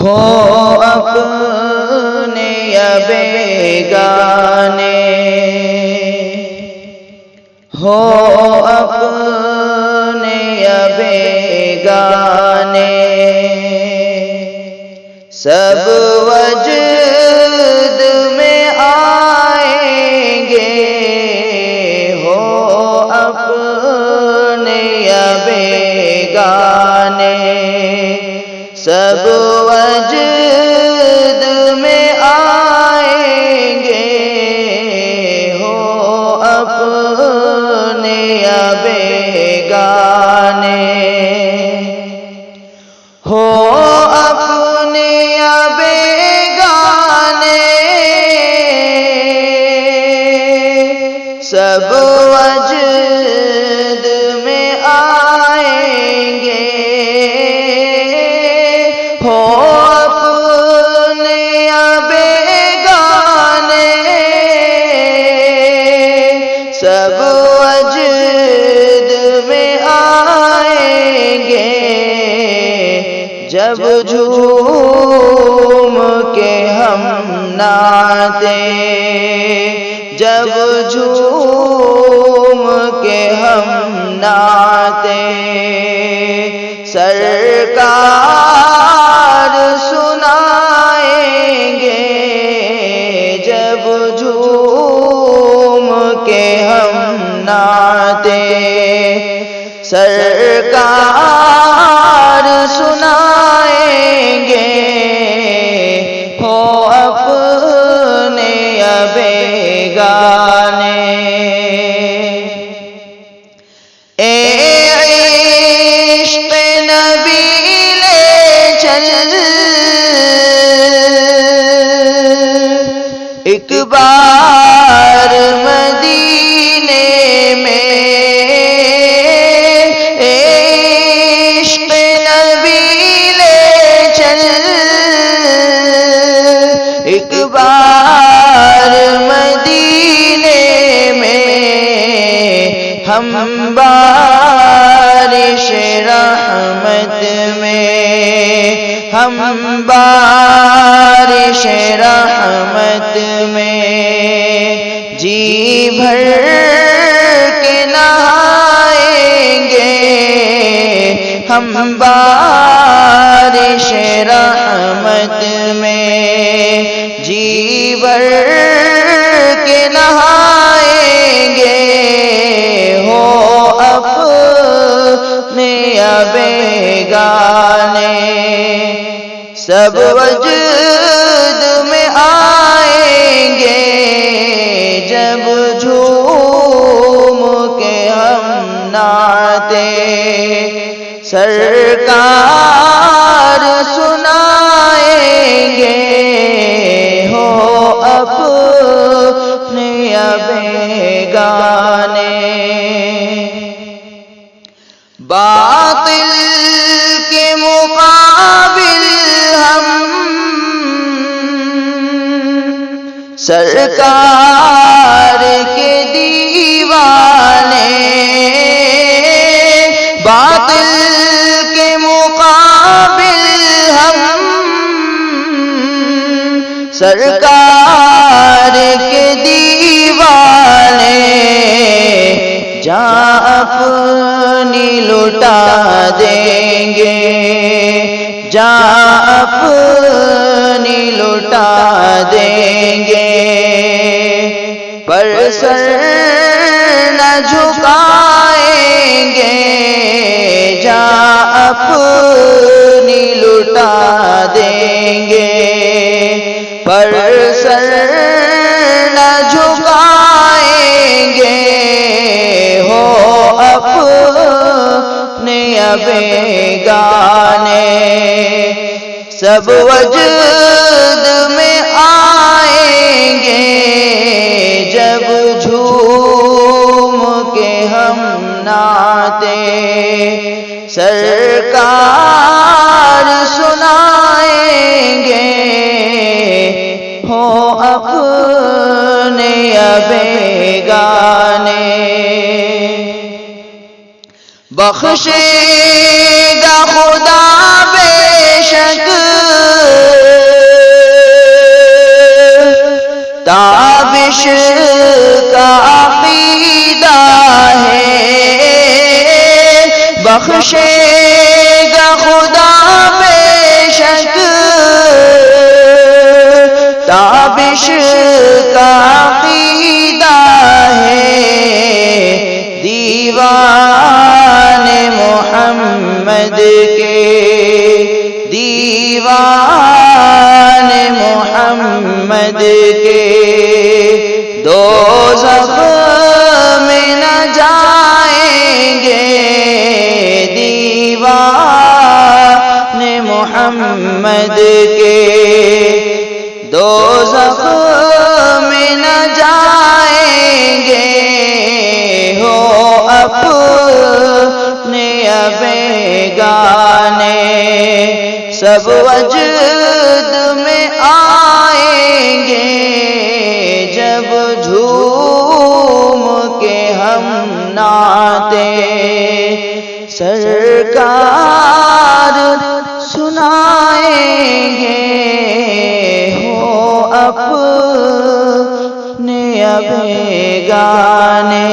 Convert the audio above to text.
ہو اپنے یا بیگانے، ہو اپنے یا بیگانے، سب وجد میں آئیں گے، ہو اپنے یا بیگانے، سب وجد میں آئیں گے، ہو اپنے یا بیگانے، ہو اپنے یا بیگانے، سب وجد میں آئیں گے، ہو اپنے یا بیگانے، سب وجد میں آئیں گے، جب جھوم کے ہم نعتیں، جب جھوم کے ہم نعتیں سرکار سنائیں گے، جب جھوم کے ہم نعتیں سرکار سنائیں گے، ہو اپنے یا بیگانے، اے عشق نبی لے چل ایک بار مدینے میں، اے عشق نبی لے چل ایک بار مدینے میں، ہم بارش رحمت میں، ہم بارش رحمت میں جی بھر کے نہائیں گے، ہم بارش رحمت میں جی بھر کے نہائیں گے، ہو اپنے یا بیگانے، سب وجد میں آئیں گے، جب جھوم کے ہم نعتیں سرکار سنائیں گے، ہو اپنے یا بیگانے، باطل کے مقابل ہم سرکار کے دیوانے، باطل کے مقابل ہم سرکار کے دیوانے، جان اپنی لٹا دیں گے، جان اپنی لٹا دیں گے، پر سر نہ جھکائیں گے، جان اپنی لٹا دیں گے، پر سر نہ جھکائیں گے، ہو اپنے یا بیگانے، سب وجد میں آئیں گے، جب جھوم کے ہم نعتیں سرکار سنائیں گے، ہو اپنے یا بیگانے، بخشے گا خدا بے شک تابش کا عقیدہ ہے، بخشے گا خدا بے شک، تابش کا عقیدہ ہے، دیوان محمد کے، دیوان محمد کے، دوزخ میں نہ جائیں گے، دیوان محمد کے، دوزخ میں نہ جائیں گے، ہو اپنے بیگانے، سب وجد میں آئیں گے، جب جھوم کے ہم نعتیں سرکار سنائیں گے، ہو اپنے بیگانے۔